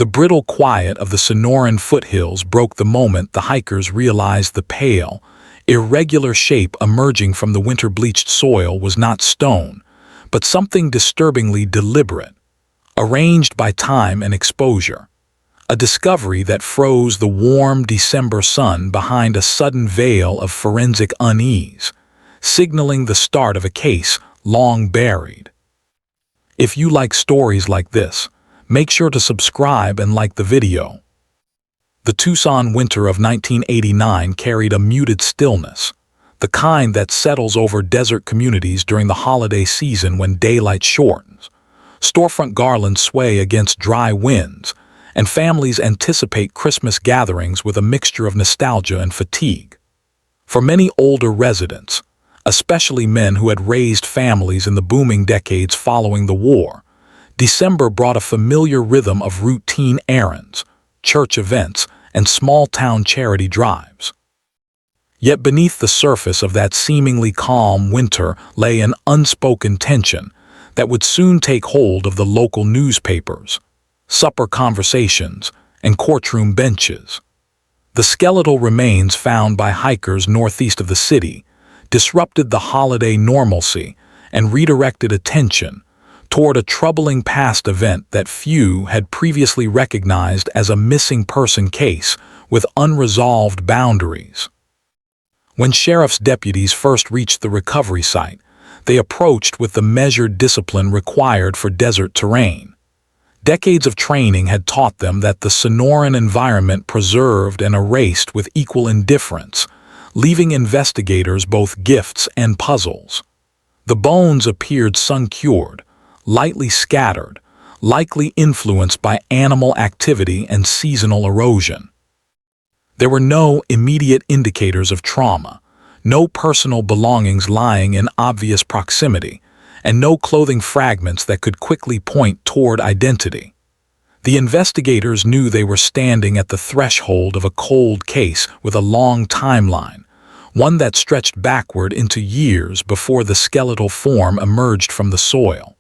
The brittle quiet of the Sonoran foothills broke the moment the hikers realized the pale, irregular shape emerging from the winter-bleached soil was not stone, but something disturbingly deliberate, arranged by time and exposure. A discovery that froze the warm December sun behind a sudden veil of forensic unease, signaling the start of a case long buried. If you like stories like this, make sure to subscribe and like the video. The Tucson winter of 1989 carried a muted stillness, the kind that settles over desert communities during the holiday season when daylight shortens. Storefront garlands sway against dry winds, and families anticipate Christmas gatherings with a mixture of nostalgia and fatigue. For many older residents, especially men who had raised families in the booming decades following the war, December brought a familiar rhythm of routine errands, church events, and small-town charity drives. Yet beneath the surface of that seemingly calm winter lay an unspoken tension that would soon take hold of the local newspapers, supper conversations, and courtroom benches. The skeletal remains found by hikers northeast of the city disrupted the holiday normalcy and redirected attention toward a troubling past event that few had previously recognized as a missing person case with unresolved boundaries. When sheriff's deputies first reached the recovery site, they approached with the measured discipline required for desert terrain. Decades of training had taught them that the Sonoran environment preserved and erased with equal indifference, leaving investigators both gifts and puzzles. The bones appeared sun-cured, lightly scattered, likely influenced by animal activity and seasonal erosion. There were no immediate indicators of trauma, no personal belongings lying in obvious proximity, and no clothing fragments that could quickly point toward identity. The investigators knew they were standing at the threshold of a cold case with a long timeline, one that stretched backward into years before the skeletal form emerged from the soil.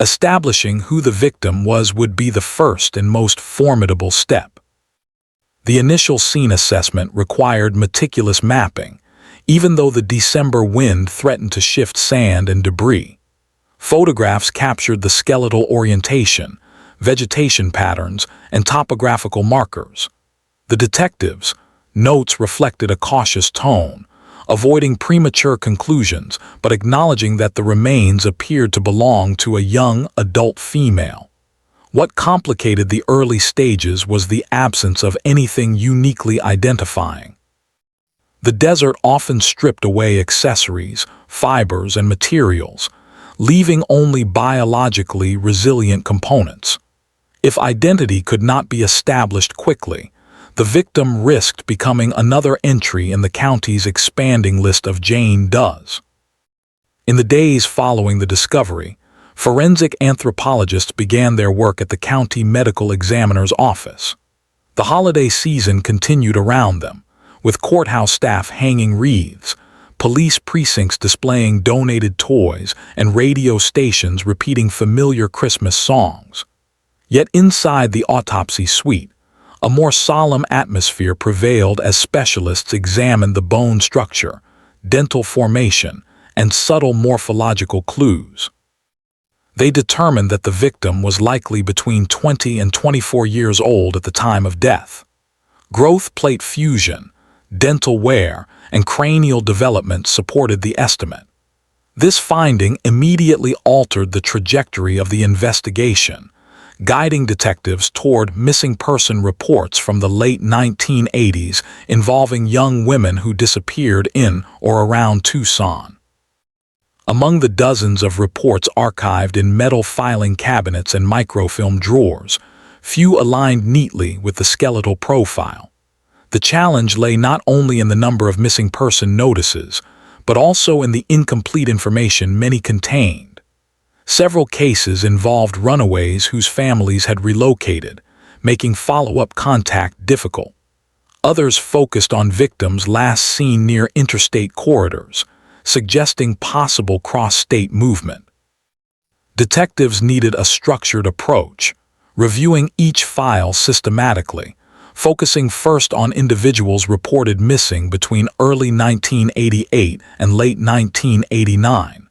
Establishing who the victim was would be the first and most formidable step. The initial scene assessment required meticulous mapping, even though the December wind threatened to shift sand and debris. Photographs captured the skeletal orientation, vegetation patterns, and topographical markers. The detectives' notes reflected a cautious tone, avoiding premature conclusions but acknowledging that the remains appeared to belong to a young adult female. What complicated the early stages was the absence of anything uniquely identifying. The desert often stripped away accessories, fibers, and materials, leaving only biologically resilient components. If identity could not be established quickly, the victim risked becoming another entry in the county's expanding list of Jane Does. In the days following the discovery, forensic anthropologists began their work at the county medical examiner's office. The holiday season continued around them, with courthouse staff hanging wreaths, police precincts displaying donated toys, and radio stations repeating familiar Christmas songs. Yet inside the autopsy suite, a more solemn atmosphere prevailed as specialists examined the bone structure, dental formation, and subtle morphological clues. They determined that the victim was likely between 20 and 24 years old at the time of death. Growth plate fusion, dental wear, and cranial development supported the estimate. This finding immediately altered the trajectory of the investigation, guiding detectives toward missing person reports from the late 1980s involving young women who disappeared in or around Tucson. Among the dozens of reports archived in metal filing cabinets and microfilm drawers, few aligned neatly with the skeletal profile. The challenge lay not only in the number of missing person notices, but also in the incomplete information many contained. Several cases involved runaways whose families had relocated, making follow-up contact difficult. Others focused on victims last seen near interstate corridors, suggesting possible cross-state movement. Detectives needed a structured approach, reviewing each file systematically, focusing first on individuals reported missing between early 1988 and late 1989.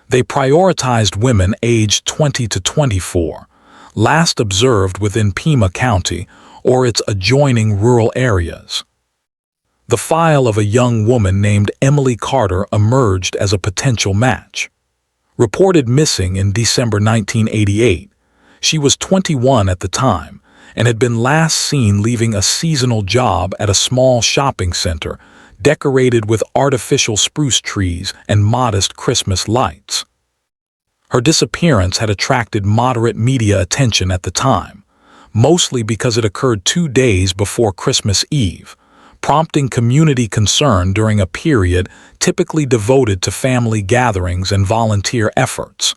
They prioritized women aged 20 to 24, last observed within Pima County or its adjoining rural areas. The file of a young woman named Emily Carter emerged as a potential match. Reported missing in December 1988, she was 21 at the time and had been last seen leaving a seasonal job at a small shopping center decorated with artificial spruce trees and modest Christmas lights. Her disappearance had attracted moderate media attention at the time, mostly because it occurred 2 days before Christmas Eve, prompting community concern during a period typically devoted to family gatherings and volunteer efforts.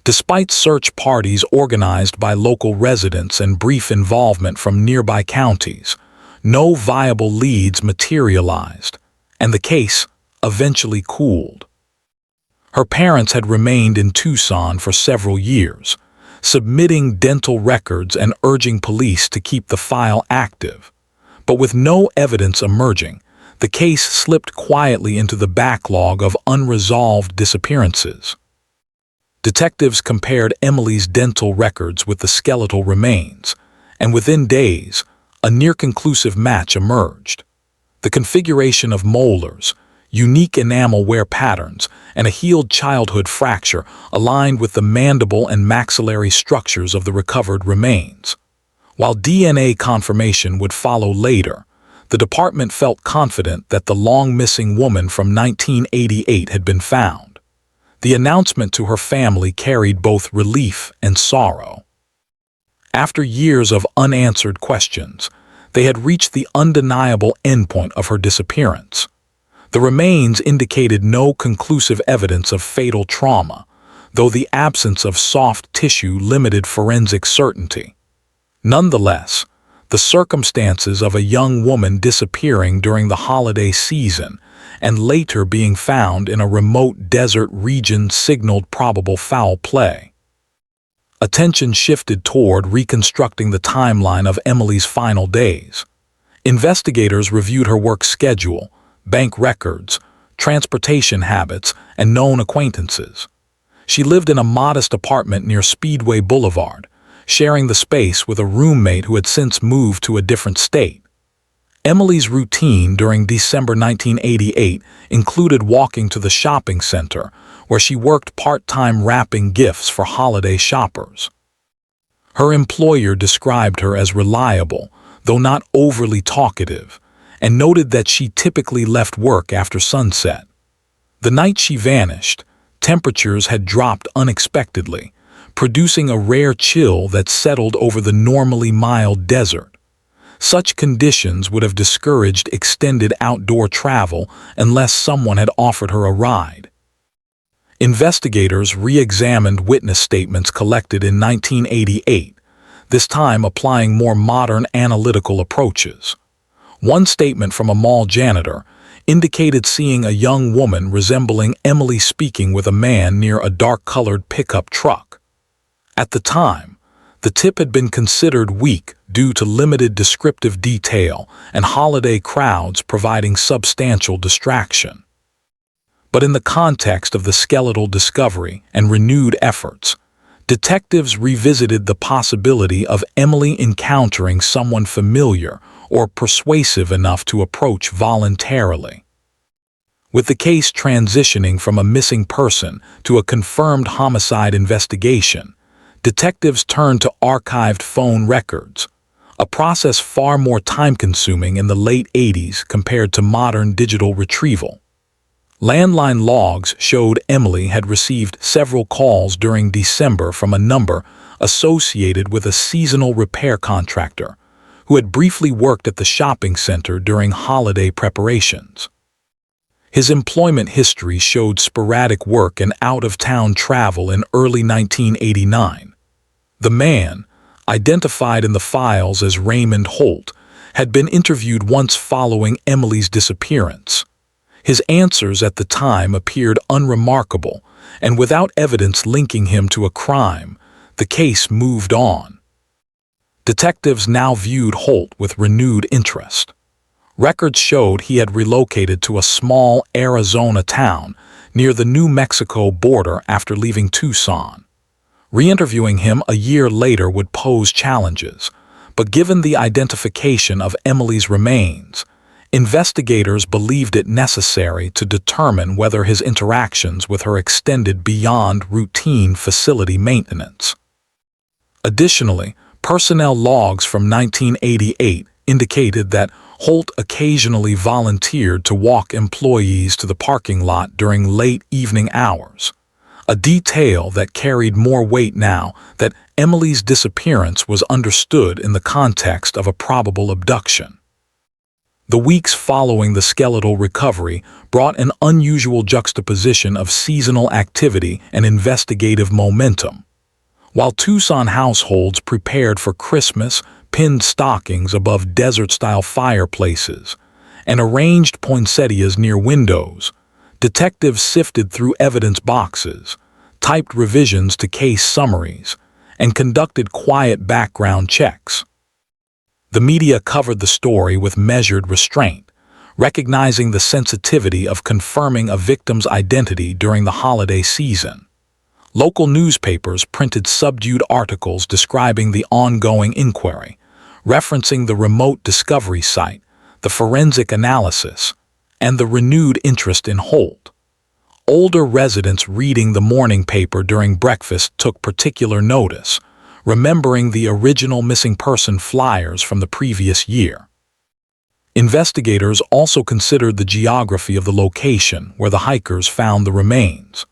Despite search parties organized by local residents and brief involvement from nearby counties, no viable leads materialized, and the case eventually cooled. Her parents had remained in Tucson for several years, submitting dental records and urging police to keep the file active. But with no evidence emerging, the case slipped quietly into the backlog of unresolved disappearances. Detectives compared Emily's dental records with the skeletal remains, and within days, a near-conclusive match emerged. The configuration of molars, unique enamel wear patterns, and a healed childhood fracture aligned with the mandible and maxillary structures of the recovered remains. While DNA confirmation would follow later, the department felt confident that the long-missing woman from 1988 had been found. The announcement to her family carried both relief and sorrow. After years of unanswered questions, they had reached the undeniable endpoint of her disappearance. The remains indicated no conclusive evidence of fatal trauma, though the absence of soft tissue limited forensic certainty. Nonetheless, the circumstances of a young woman disappearing during the holiday season and later being found in a remote desert region signaled probable foul play. Attention shifted toward reconstructing the timeline of Emily's final days. Investigators reviewed her work schedule, bank records, transportation habits, and known acquaintances. She lived in a modest apartment near Speedway Boulevard, sharing the space with a roommate who had since moved to a different state. Emily's routine during December 1988 included walking to the shopping center, where she worked part-time wrapping gifts for holiday shoppers. Her employer described her as reliable, though not overly talkative, and noted that she typically left work after sunset. The night she vanished, temperatures had dropped unexpectedly, producing a rare chill that settled over the normally mild desert. Such conditions would have discouraged extended outdoor travel unless someone had offered her a ride. Investigators re-examined witness statements collected in 1988, this time applying more modern analytical approaches. One statement from a mall janitor indicated seeing a young woman resembling Emily speaking with a man near a dark-colored pickup truck. At the time, the tip had been considered weak due to limited descriptive detail and holiday crowds providing substantial distraction. But in the context of the skeletal discovery and renewed efforts, detectives revisited the possibility of Emily encountering someone familiar or persuasive enough to approach voluntarily. With the case transitioning from a missing person to a confirmed homicide investigation, detectives turned to archived phone records, a process far more time-consuming in the late 80s compared to modern digital retrieval. Landline logs showed Emily had received several calls during December from a number associated with a seasonal repair contractor who had briefly worked at the shopping center during holiday preparations. His employment history showed sporadic work and out-of-town travel in early 1989. The man, identified in the files as Raymond Holt, had been interviewed once following Emily's disappearance. His answers at the time appeared unremarkable, and without evidence linking him to a crime, the case moved on. Detectives now viewed Holt with renewed interest. Records showed he had relocated to a small Arizona town near the New Mexico border after leaving Tucson. Re-interviewing him a year later would pose challenges, but given the identification of Emily's remains, investigators believed it necessary to determine whether his interactions with her extended beyond routine facility maintenance. Additionally, personnel logs from 1988 indicated that Holt occasionally volunteered to walk employees to the parking lot during late evening hours, a detail that carried more weight now that Emily's disappearance was understood in the context of a probable abduction. The weeks following the skeletal recovery brought an unusual juxtaposition of seasonal activity and investigative momentum. While Tucson households prepared for Christmas, pinned stockings above desert-style fireplaces, and arranged poinsettias near windows, detectives sifted through evidence boxes, typed revisions to case summaries, and conducted quiet background checks. The media covered the story with measured restraint, recognizing the sensitivity of confirming a victim's identity during the holiday season. Local newspapers printed subdued articles describing the ongoing inquiry, referencing the remote discovery site, the forensic analysis, and the renewed interest in Holt. Older residents reading the morning paper during breakfast took particular notice, remembering the original missing person flyers from the previous year. Investigators also considered the geography of the location where the hikers found the remains.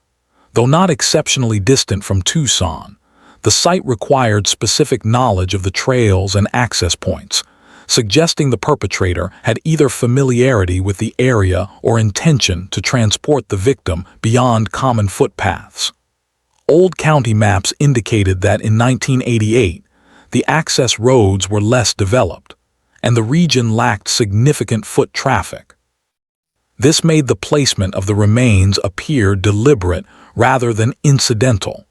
Though not exceptionally distant from Tucson, the site required specific knowledge of the trails and access points, suggesting the perpetrator had either familiarity with the area or intention to transport the victim beyond common footpaths. Old county maps indicated that in 1988, the access roads were less developed, and the region lacked significant foot traffic. This made the placement of the remains appear deliberate rather than incidental.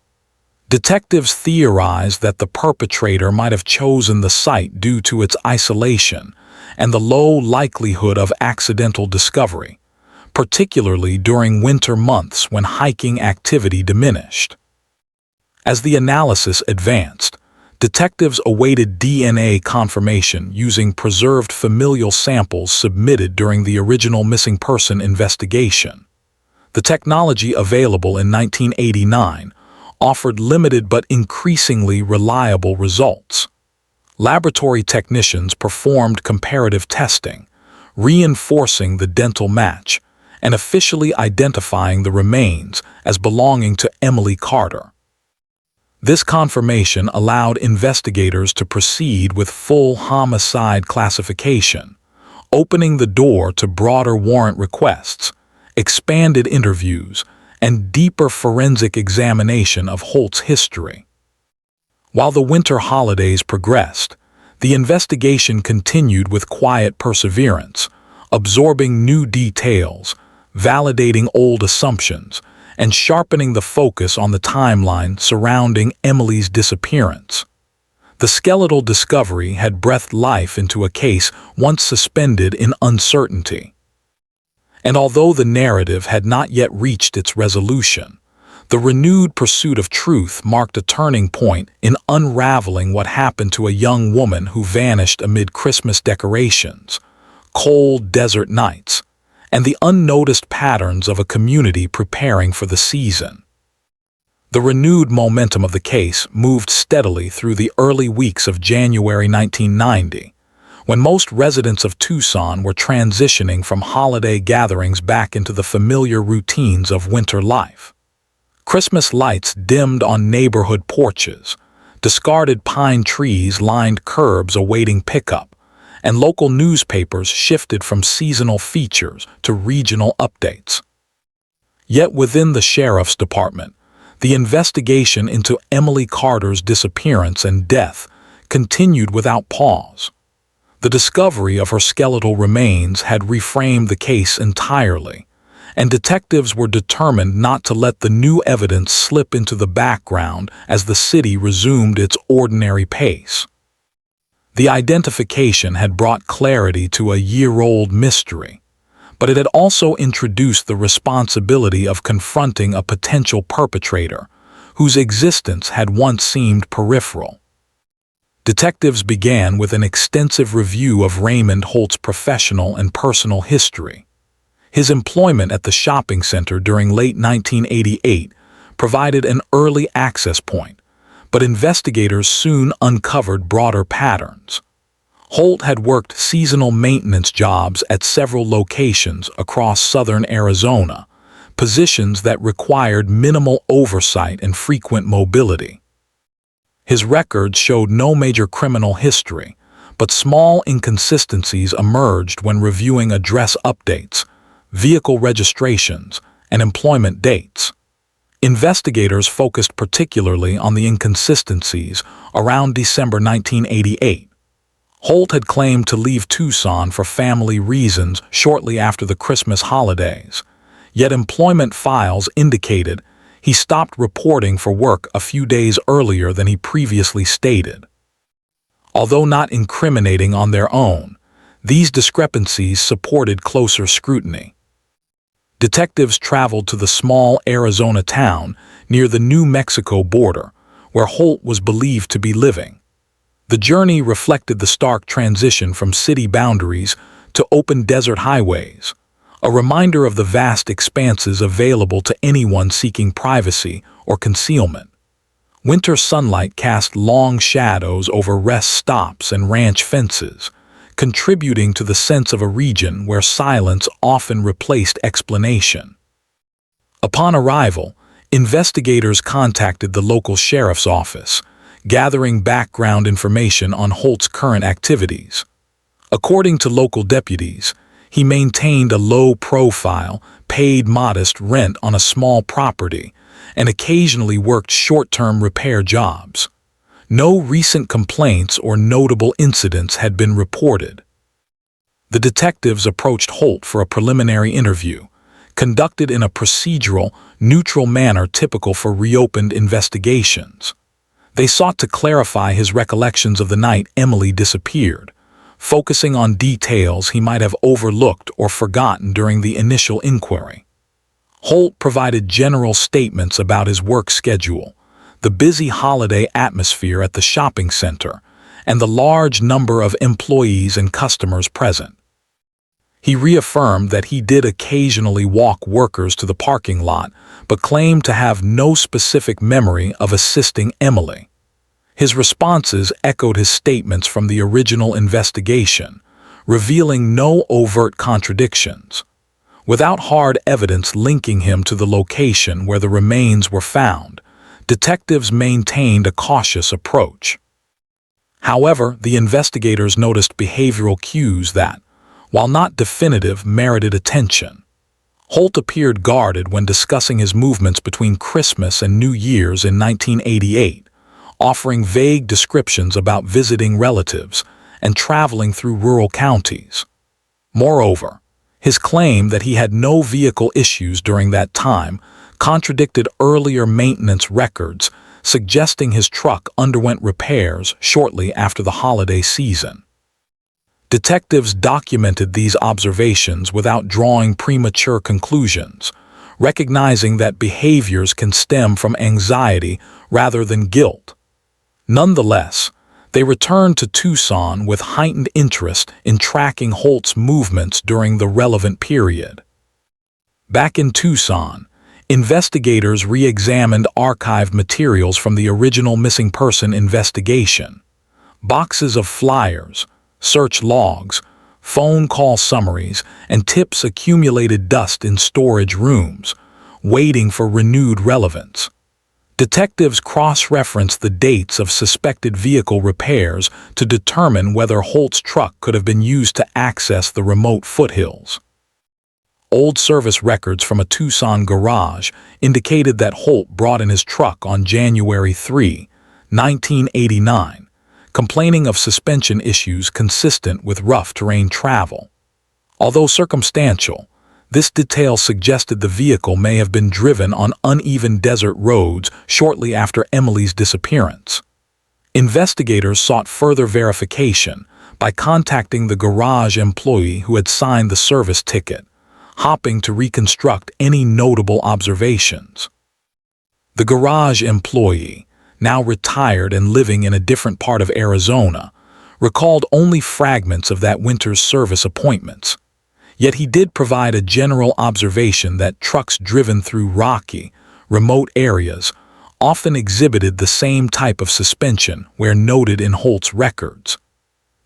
Detectives theorized that the perpetrator might have chosen the site due to its isolation and the low likelihood of accidental discovery, particularly during winter months when hiking activity diminished. As the analysis advanced, detectives awaited DNA confirmation using preserved familial samples submitted during the original missing person investigation. The technology available in 1989 offered limited but increasingly reliable results. Laboratory technicians performed comparative testing, reinforcing the dental match and officially identifying the remains as belonging to Emily Carter. This confirmation allowed investigators to proceed with full homicide classification, opening the door to broader warrant requests, expanded interviews, and deeper forensic examination of Holt's history. While the winter holidays progressed, the investigation continued with quiet perseverance, absorbing new details, validating old assumptions, and sharpening the focus on the timeline surrounding Emily's disappearance. The skeletal discovery had breathed life into a case once suspended in uncertainty. And although the narrative had not yet reached its resolution, the renewed pursuit of truth marked a turning point in unraveling what happened to a young woman who vanished amid Christmas decorations, cold desert nights, and the unnoticed patterns of a community preparing for the season. The renewed momentum of the case moved steadily through the early weeks of January 1990, when most residents of Tucson were transitioning from holiday gatherings back into the familiar routines of winter life. Christmas lights dimmed on neighborhood porches, discarded pine trees lined curbs awaiting pickup, and local newspapers shifted from seasonal features to regional updates. Yet within the sheriff's department, the investigation into Emily Carter's disappearance and death continued without pause. The discovery of her skeletal remains had reframed the case entirely, and detectives were determined not to let the new evidence slip into the background as the city resumed its ordinary pace. The identification had brought clarity to a year-old mystery, but it had also introduced the responsibility of confronting a potential perpetrator whose existence had once seemed peripheral. Detectives began with an extensive review of Raymond Holt's professional and personal history. His employment at the shopping center during late 1988 provided an early access point, but investigators soon uncovered broader patterns. Holt had worked seasonal maintenance jobs at several locations across southern Arizona, positions that required minimal oversight and frequent mobility. His records showed no major criminal history, but small inconsistencies emerged when reviewing address updates, vehicle registrations, and employment dates. Investigators focused particularly on the inconsistencies around December 1988. Holt had claimed to leave Tucson for family reasons shortly after the Christmas holidays, yet employment files indicated he stopped reporting for work a few days earlier than he previously stated. Although not incriminating on their own, these discrepancies supported closer scrutiny. Detectives traveled to the small Arizona town near the New Mexico border, where Holt was believed to be living. The journey reflected the stark transition from city boundaries to open desert highways, a reminder of the vast expanses available to anyone seeking privacy or concealment. Winter sunlight cast long shadows over rest stops and ranch fences, contributing to the sense of a region where silence often replaced explanation. Upon arrival, investigators contacted the local sheriff's office, gathering background information on Holt's current activities. According to local deputies, he maintained a low-profile, paid modest rent on a small property, and occasionally worked short-term repair jobs. No recent complaints or notable incidents had been reported. The detectives approached Holt for a preliminary interview, conducted in a procedural, neutral manner typical for reopened investigations. They sought to clarify his recollections of the night Emily disappeared, focusing on details he might have overlooked or forgotten during the initial inquiry. Holt provided general statements about his work schedule, the busy holiday atmosphere at the shopping center, and the large number of employees and customers present. He reaffirmed that he did occasionally walk workers to the parking lot, but claimed to have no specific memory of assisting Emily. His responses echoed his statements from the original investigation, revealing no overt contradictions. Without hard evidence linking him to the location where the remains were found, detectives maintained a cautious approach. However, the investigators noticed behavioral cues that, while not definitive, merited attention. Holt appeared guarded when discussing his movements between Christmas and New Year's in 1988, offering vague descriptions about visiting relatives and traveling through rural counties. Moreover, his claim that he had no vehicle issues during that time contradicted earlier maintenance records, suggesting his truck underwent repairs shortly after the holiday season. Detectives documented these observations without drawing premature conclusions, recognizing that behaviors can stem from anxiety rather than guilt. Nonetheless, they returned to Tucson with heightened interest in tracking Holt's movements during the relevant period. Back in Tucson, investigators re-examined archived materials from the original missing person investigation. Boxes of flyers, search logs, phone call summaries, and tips accumulated dust in storage rooms, waiting for renewed relevance. Detectives cross-referenced the dates of suspected vehicle repairs to determine whether Holt's truck could have been used to access the remote foothills. Old service records from a Tucson garage indicated that Holt brought in his truck on January 3, 1989, complaining of suspension issues consistent with rough terrain travel. Although circumstantial, this detail suggested the vehicle may have been driven on uneven desert roads shortly after Emily's disappearance. Investigators sought further verification by contacting the garage employee who had signed the service ticket, hoping to reconstruct any notable observations. The garage employee, now retired and living in a different part of Arizona, recalled only fragments of that winter's service appointments. Yet he did provide a general observation that trucks driven through rocky, remote areas often exhibited the same type of suspension where noted in Holt's records.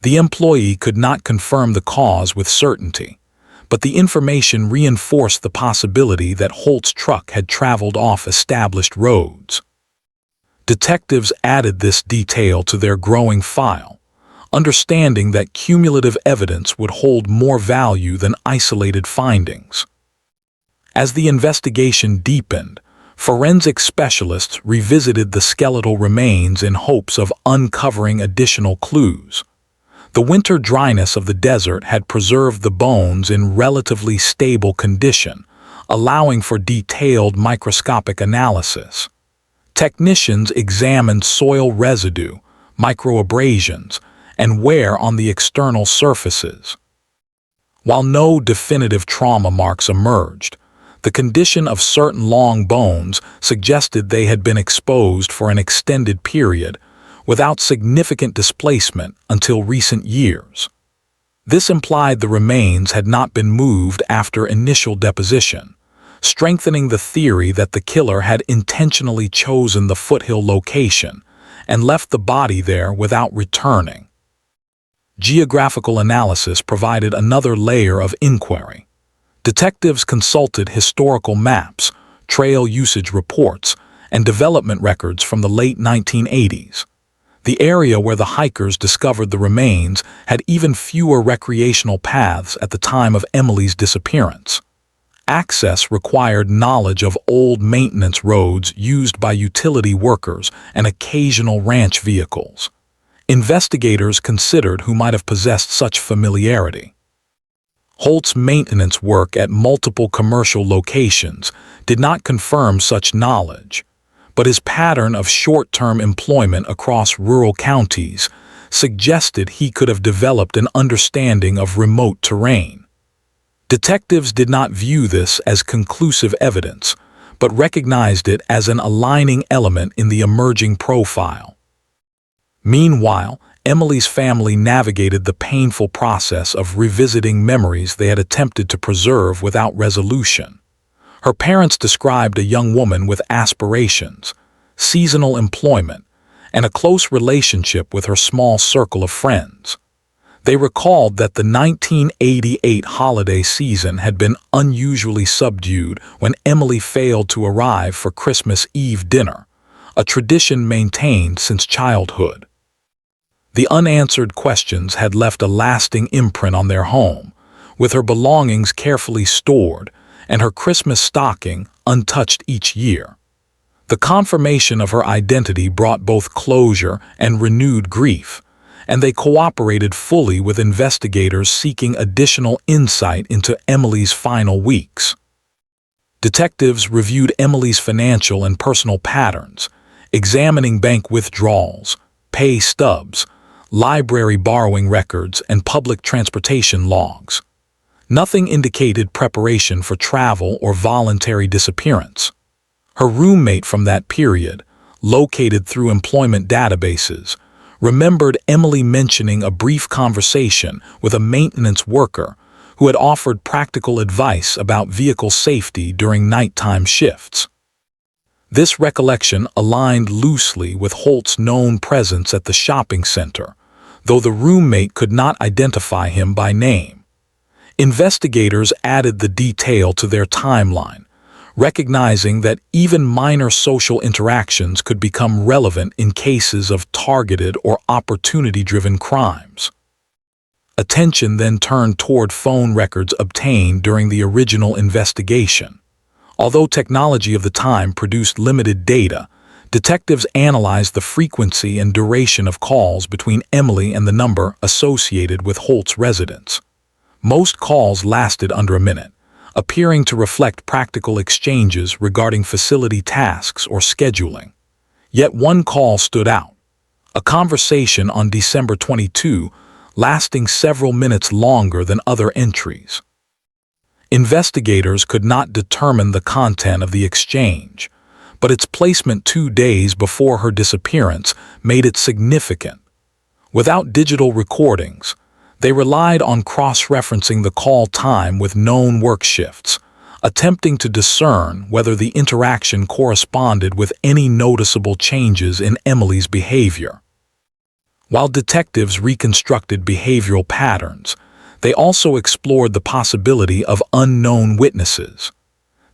The employee could not confirm the cause with certainty, but the information reinforced the possibility that Holt's truck had traveled off established roads. Detectives added this detail to their growing file, understanding that cumulative evidence would hold more value than isolated findings. As the investigation deepened, forensic specialists revisited the skeletal remains in hopes of uncovering additional clues. The winter dryness of the desert had preserved the bones in relatively stable condition, allowing for detailed microscopic analysis. Technicians examined soil residue, microabrasions, and wear on the external surfaces. While no definitive trauma marks emerged, the condition of certain long bones suggested they had been exposed for an extended period without significant displacement until recent years. This implied the remains had not been moved after initial deposition, strengthening the theory that the killer had intentionally chosen the foothill location and left the body there without returning. Geographical analysis provided another layer of inquiry. Detectives consulted historical maps, trail usage reports, and development records from the late 1980s. The area where the hikers discovered the remains had even fewer recreational paths at the time of Emily's disappearance. Access required knowledge of old maintenance roads used by utility workers and occasional ranch vehicles. Investigators considered who might have possessed such familiarity. Holt's maintenance work at multiple commercial locations did not confirm such knowledge, but his pattern of short-term employment across rural counties suggested he could have developed an understanding of remote terrain. Detectives did not view this as conclusive evidence, but recognized it as an aligning element in the emerging profile. Meanwhile, Emily's family navigated the painful process of revisiting memories they had attempted to preserve without resolution. Her parents described a young woman with aspirations, seasonal employment, and a close relationship with her small circle of friends. They recalled that the 1988 holiday season had been unusually subdued when Emily failed to arrive for Christmas Eve dinner, a tradition maintained since childhood. The unanswered questions had left a lasting imprint on their home, with her belongings carefully stored and her Christmas stocking untouched each year. The confirmation of her identity brought both closure and renewed grief, and they cooperated fully with investigators seeking additional insight into Emily's final weeks. Detectives reviewed Emily's financial and personal patterns, examining bank withdrawals, pay stubs, library borrowing records, and public transportation logs. Nothing indicated preparation for travel or voluntary disappearance. Her roommate from that period, located through employment databases, remembered Emily mentioning a brief conversation with a maintenance worker who had offered practical advice about vehicle safety during nighttime shifts. This recollection aligned loosely with Holt's known presence at the shopping center, though the roommate could not identify him by name. Investigators added the detail to their timeline, recognizing that even minor social interactions could become relevant in cases of targeted or opportunity-driven crimes. Attention then turned toward phone records obtained during the original investigation. Although technology of the time produced limited data, detectives analyzed the frequency and duration of calls between Emily and the number associated with Holt's residence. Most calls lasted under a minute, appearing to reflect practical exchanges regarding facility tasks or scheduling. Yet one call stood out, a conversation on December 22 lasting several minutes longer than other entries. Investigators could not determine the content of the exchange, but its placement 2 days before her disappearance made it significant. Without digital recordings, they relied on cross-referencing the call time with known work shifts, attempting to discern whether the interaction corresponded with any noticeable changes in Emily's behavior. While detectives reconstructed behavioral patterns, they also explored the possibility of unknown witnesses.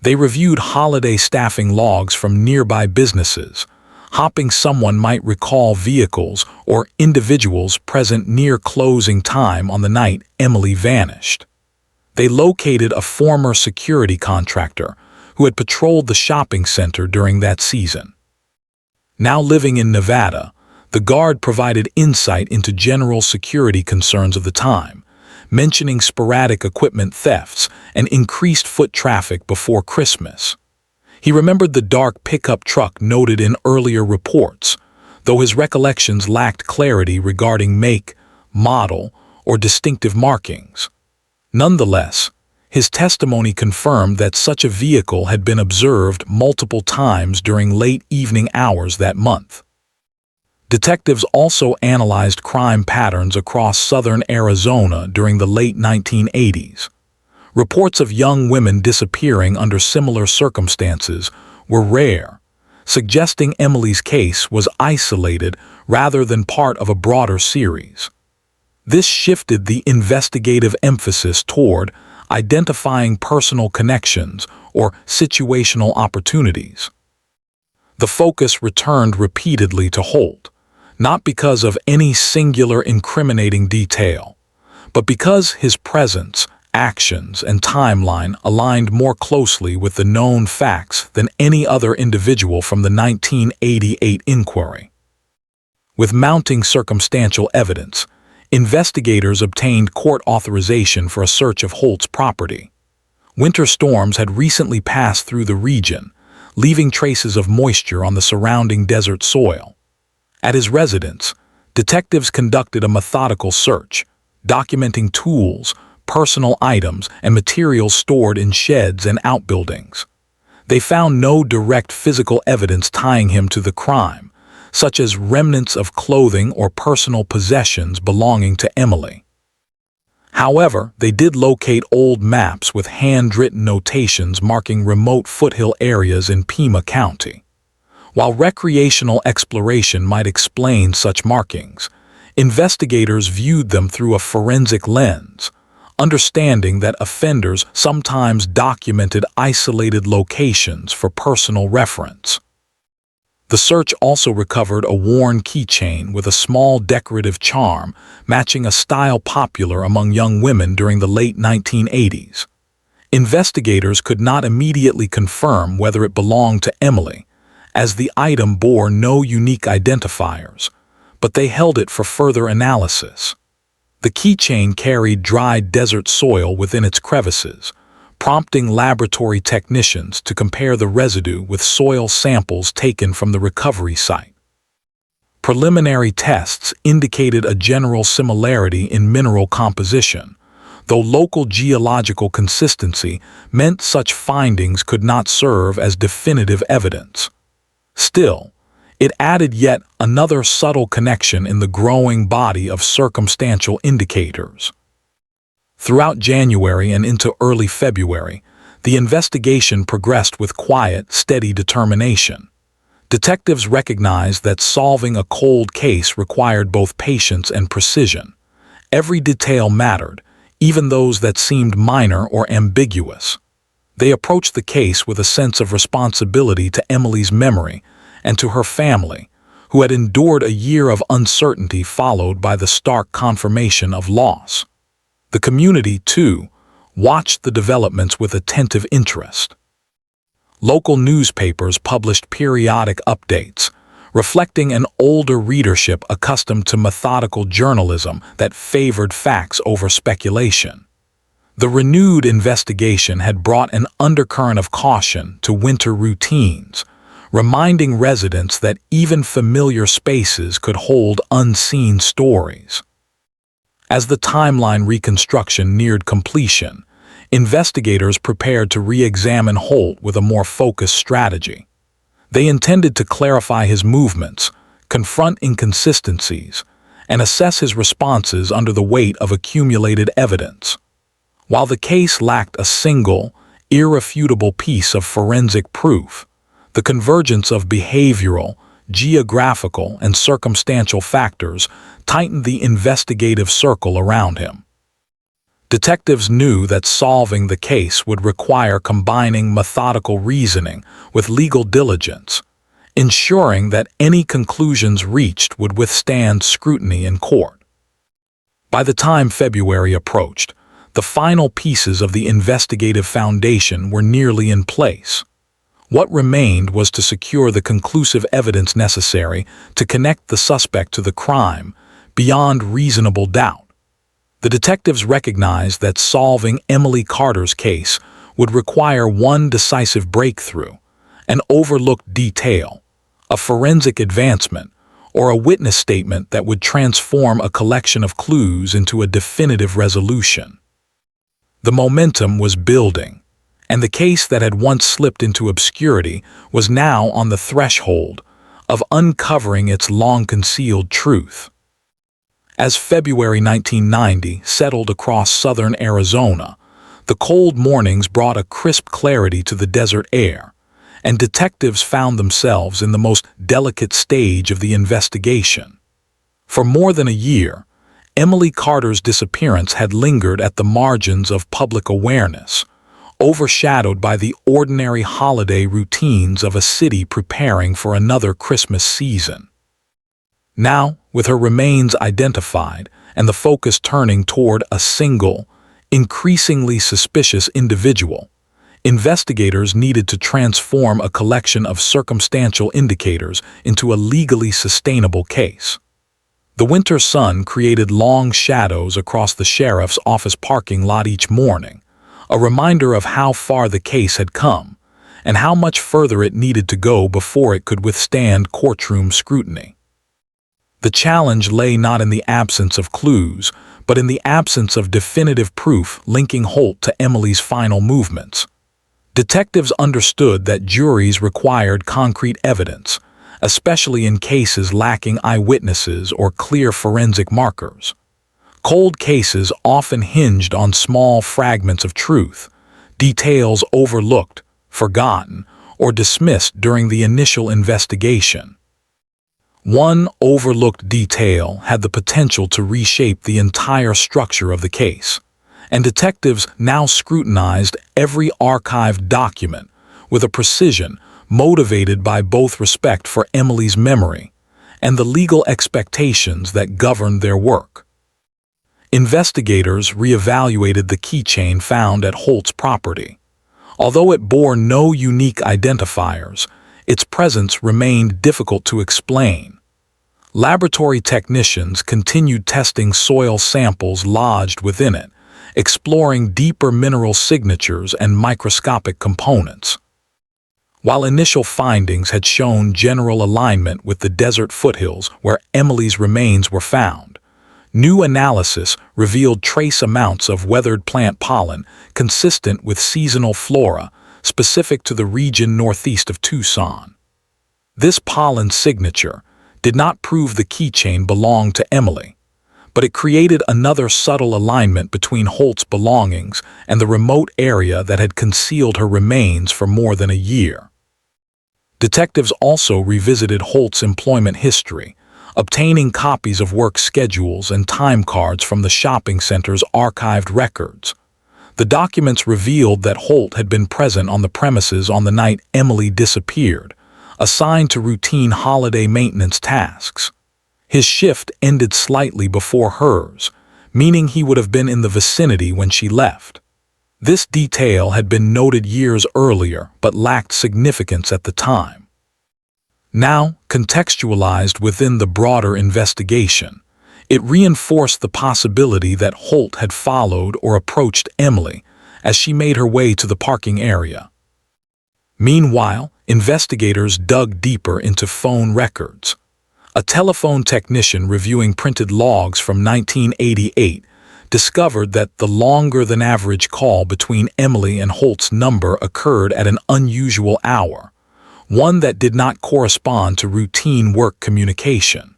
They reviewed holiday staffing logs from nearby businesses, hoping someone might recall vehicles or individuals present near closing time on the night Emily vanished. They located a former security contractor who had patrolled the shopping center during that season. Now living in Nevada, the guard provided insight into general security concerns of the time, mentioning sporadic equipment thefts and increased foot traffic before Christmas. He remembered the dark pickup truck noted in earlier reports, though his recollections lacked clarity regarding make, model, or distinctive markings. Nonetheless, his testimony confirmed that such a vehicle had been observed multiple times during late evening hours that month. Detectives also analyzed crime patterns across southern Arizona during the late 1980s. Reports of young women disappearing under similar circumstances were rare, suggesting Emily's case was isolated rather than part of a broader series. This shifted the investigative emphasis toward identifying personal connections or situational opportunities. The focus returned repeatedly to Holt, not because of any singular incriminating detail, but because his presence, actions, and timeline aligned more closely with the known facts than any other individual from the 1988 inquiry. With mounting circumstantial evidence, investigators obtained court authorization for a search of Holt's property. Winter storms had recently passed through the region, leaving traces of moisture on the surrounding desert soil. At his residence, detectives conducted a methodical search, documenting tools, personal items, and materials stored in sheds and outbuildings. They found no direct physical evidence tying him to the crime, such as remnants of clothing or personal possessions belonging to Emily. However, they did locate old maps with handwritten notations marking remote foothill areas in Pima County. While recreational exploration might explain such markings, investigators viewed them through a forensic lens, understanding that offenders sometimes documented isolated locations for personal reference. The search also recovered a worn keychain with a small decorative charm matching a style popular among young women during the late 1980s. Investigators could not immediately confirm whether it belonged to Emily, as the item bore no unique identifiers, but they held it for further analysis. The keychain carried dried desert soil within its crevices, prompting laboratory technicians to compare the residue with soil samples taken from the recovery site. Preliminary tests indicated a general similarity in mineral composition, though local geological consistency meant such findings could not serve as definitive evidence. Still, it added yet another subtle connection in the growing body of circumstantial indicators. Throughout January and into early February, the investigation progressed with quiet, steady determination. Detectives recognized that solving a cold case required both patience and precision. Every detail mattered, even those that seemed minor or ambiguous. They approached the case with a sense of responsibility to Emily's memory and to her family, who had endured a year of uncertainty followed by the stark confirmation of loss. The community, too, watched the developments with attentive interest. Local newspapers published periodic updates, reflecting an older readership accustomed to methodical journalism that favored facts over speculation. The renewed investigation had brought an undercurrent of caution to winter routines, reminding residents that even familiar spaces could hold unseen stories. As the timeline reconstruction neared completion, investigators prepared to re-examine Holt with a more focused strategy. They intended to clarify his movements, confront inconsistencies, and assess his responses under the weight of accumulated evidence. While the case lacked a single, irrefutable piece of forensic proof, the convergence of behavioral, geographical, and circumstantial factors tightened the investigative circle around him. Detectives knew that solving the case would require combining methodical reasoning with legal diligence, ensuring that any conclusions reached would withstand scrutiny in court. By the time February approached, the final pieces of the investigative foundation were nearly in place. What remained was to secure the conclusive evidence necessary to connect the suspect to the crime beyond reasonable doubt. The detectives recognized that solving Emily Carter's case would require one decisive breakthrough, an overlooked detail, a forensic advancement, or a witness statement that would transform a collection of clues into a definitive resolution. The momentum was building, and the case that had once slipped into obscurity was now on the threshold of uncovering its long-concealed truth. As February 1990 settled across southern Arizona, the cold mornings brought a crisp clarity to the desert air, and detectives found themselves in the most delicate stage of the investigation. For more than a year, Emily Carter's disappearance had lingered at the margins of public awareness, overshadowed by the ordinary holiday routines of a city preparing for another Christmas season. Now, with her remains identified and the focus turning toward a single, increasingly suspicious individual, investigators needed to transform a collection of circumstantial indicators into a legally sustainable case. The winter sun created long shadows across the sheriff's office parking lot each morning, a reminder of how far the case had come and how much further it needed to go before it could withstand courtroom scrutiny. The challenge lay not in the absence of clues, but in the absence of definitive proof linking Holt to Emily's final movements. Detectives understood that juries required concrete evidence, especially in cases lacking eyewitnesses or clear forensic markers. Cold cases often hinged on small fragments of truth, details overlooked, forgotten, or dismissed during the initial investigation. One overlooked detail had the potential to reshape the entire structure of the case, and detectives now scrutinized every archived document with a precision motivated by both respect for Emily's memory and the legal expectations that governed their work. Investigators reevaluated the keychain found at Holt's property. Although it bore no unique identifiers, its presence remained difficult to explain. Laboratory technicians continued testing soil samples lodged within it, exploring deeper mineral signatures and microscopic components. While initial findings had shown general alignment with the desert foothills where Emily's remains were found, new analysis revealed trace amounts of weathered plant pollen consistent with seasonal flora specific to the region northeast of Tucson. This pollen signature did not prove the keychain belonged to Emily, but it created another subtle alignment between Holt's belongings and the remote area that had concealed her remains for more than a year. Detectives also revisited Holt's employment history, obtaining copies of work schedules and time cards from the shopping center's archived records. The documents revealed that Holt had been present on the premises on the night Emily disappeared, assigned to routine holiday maintenance tasks. His shift ended slightly before hers, meaning he would have been in the vicinity when she left. This detail had been noted years earlier but lacked significance at the time. Now, contextualized within the broader investigation, it reinforced the possibility that Holt had followed or approached Emily as she made her way to the parking area. Meanwhile, investigators dug deeper into phone records. A telephone technician reviewing printed logs from 1988 discovered that the longer-than-average call between Emily and Holt's number occurred at an unusual hour, one that did not correspond to routine work communication.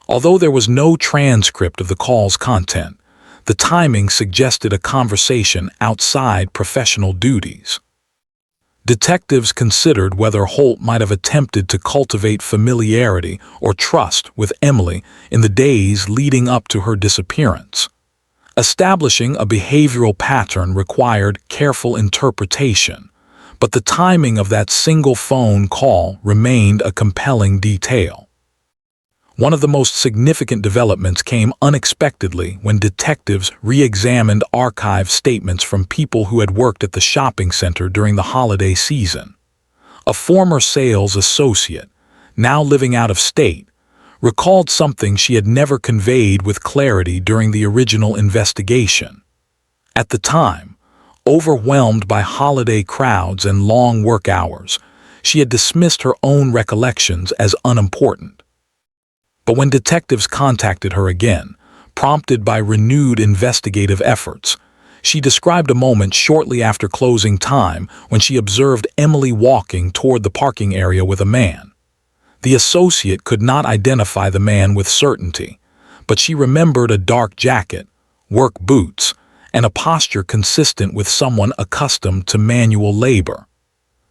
Although there was no transcript of the call's content, the timing suggested a conversation outside professional duties. Detectives considered whether Holt might have attempted to cultivate familiarity or trust with Emily in the days leading up to her disappearance. Establishing a behavioral pattern required careful interpretation, but the timing of that single phone call remained a compelling detail. One of the most significant developments came unexpectedly when detectives re-examined archived statements from people who had worked at the shopping center during the holiday season. A former sales associate, now living out of state, recalled something she had never conveyed with clarity during the original investigation. At the time, overwhelmed by holiday crowds and long work hours, she had dismissed her own recollections as unimportant. But when detectives contacted her again, prompted by renewed investigative efforts, she described a moment shortly after closing time when she observed Emily walking toward the parking area with a man. The associate could not identify the man with certainty, but she remembered a dark jacket, work boots, and a posture consistent with someone accustomed to manual labor.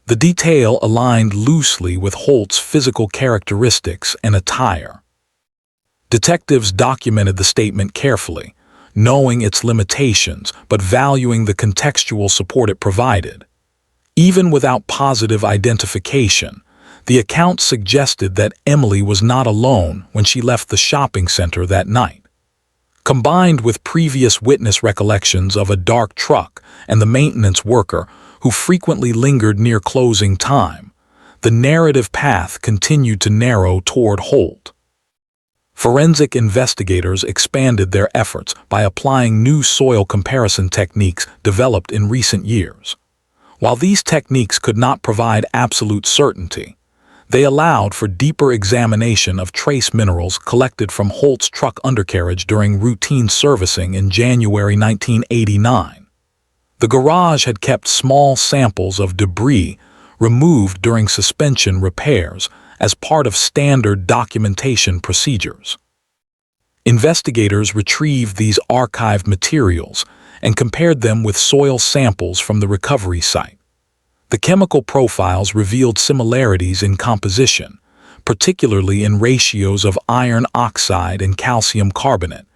The detail aligned loosely with Holt's physical characteristics and attire. Detectives documented the statement carefully, knowing its limitations but valuing the contextual support it provided. Even without positive identification, the account suggested that Emily was not alone when she left the shopping center that night. Combined with previous witness recollections of a dark truck and the maintenance worker who frequently lingered near closing time, the narrative path continued to narrow toward Holt. Forensic investigators expanded their efforts by applying new soil comparison techniques developed in recent years. While these techniques could not provide absolute certainty, they allowed for deeper examination of trace minerals collected from Holt's truck undercarriage during routine servicing in January 1989. The garage had kept small samples of debris removed during suspension repairs as part of standard documentation procedures. Investigators retrieved these archived materials and compared them with soil samples from the recovery site. The chemical profiles revealed similarities in composition, particularly in ratios of iron oxide and calcium carbonate,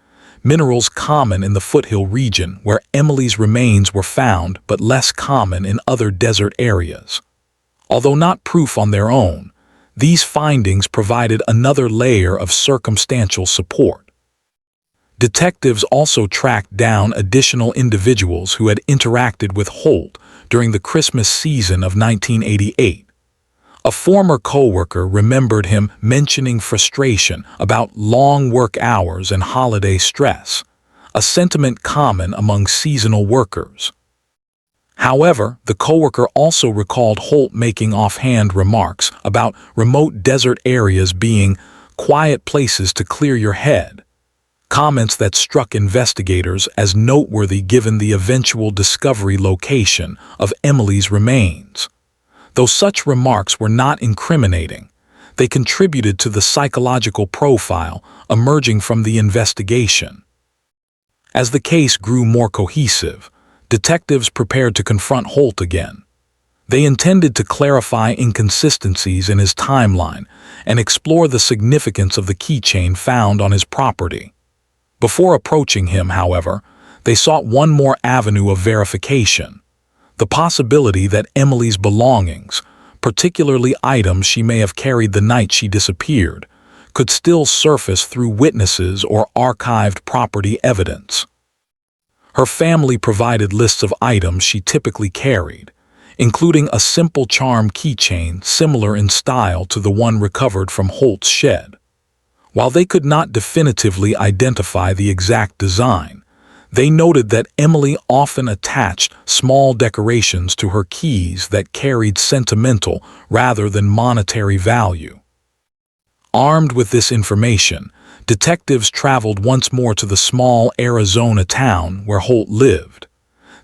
minerals common in the foothill region where Emily's remains were found but less common in other desert areas. Although not proof on their own, these findings provided another layer of circumstantial support. Detectives also tracked down additional individuals who had interacted with Holt during the Christmas season of 1988. A former coworker remembered him mentioning frustration about long work hours and holiday stress, a sentiment common among seasonal workers. However, the coworker also recalled Holt making offhand remarks about remote desert areas being quiet places to clear your head, comments that struck investigators as noteworthy given the eventual discovery location of Emily's remains. Though such remarks were not incriminating, they contributed to the psychological profile emerging from the investigation. As the case grew more cohesive, detectives prepared to confront Holt again. They intended to clarify inconsistencies in his timeline and explore the significance of the keychain found on his property. Before approaching him, however, they sought one more avenue of verification: the possibility that Emily's belongings, particularly items she may have carried the night she disappeared, could still surface through witnesses or archived property evidence. Her family provided lists of items she typically carried, including a simple charm keychain similar in style to the one recovered from Holt's shed. While they could not definitively identify the exact design, They noted that Emily often attached small decorations to her keys that carried sentimental rather than monetary value. Armed with this information, detectives traveled once more to the small Arizona town where Holt lived.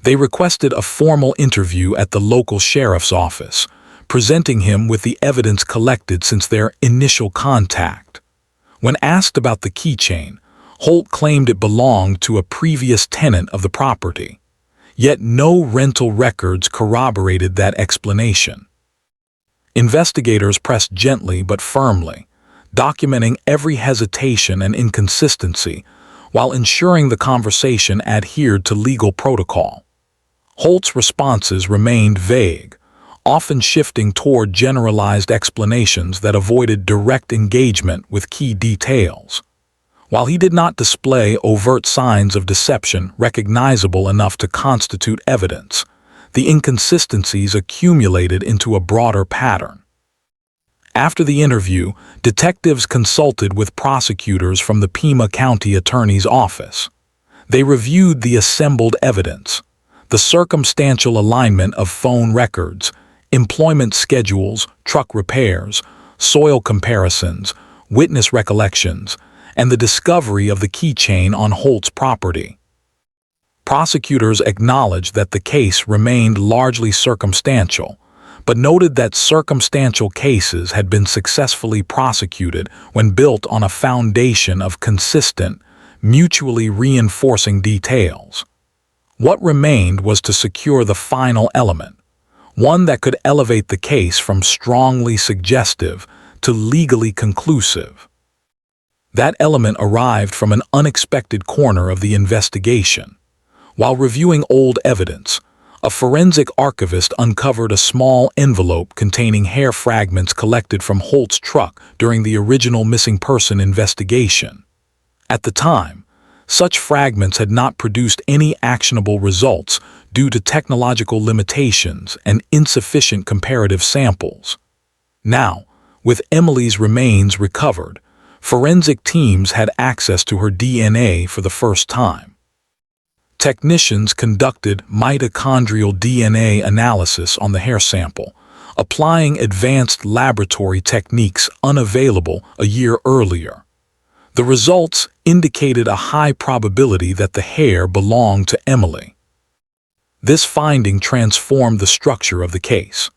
They requested a formal interview at the local sheriff's office, presenting him with the evidence collected since their initial contact. When asked about the keychain, Holt claimed it belonged to a previous tenant of the property, yet no rental records corroborated that explanation. Investigators pressed gently but firmly, documenting every hesitation and inconsistency while ensuring the conversation adhered to legal protocol. Holt's responses remained vague, often shifting toward generalized explanations that avoided direct engagement with key details. While he did not display overt signs of deception recognizable enough to constitute evidence, the inconsistencies accumulated into a broader pattern. After the interview, detectives consulted with prosecutors from the Pima County Attorney's Office. They reviewed the assembled evidence, the circumstantial alignment of phone records, employment schedules, truck repairs, soil comparisons, witness recollections, and the discovery of the keychain on Holt's property. Prosecutors acknowledged that the case remained largely circumstantial, but noted that circumstantial cases had been successfully prosecuted when built on a foundation of consistent, mutually reinforcing details. What remained was to secure the final element, one that could elevate the case from strongly suggestive to legally conclusive. That element arrived from an unexpected corner of the investigation. While reviewing old evidence, a forensic archivist uncovered a small envelope containing hair fragments collected from Holt's truck during the original missing person investigation. At the time, such fragments had not produced any actionable results due to technological limitations and insufficient comparative samples. Now, with Emily's remains recovered, forensic teams had access to her DNA for the first time. Technicians conducted mitochondrial DNA analysis on the hair sample, applying advanced laboratory techniques unavailable a year earlier. The results indicated a high probability that the hair belonged to Emily. This finding transformed the structure of the case.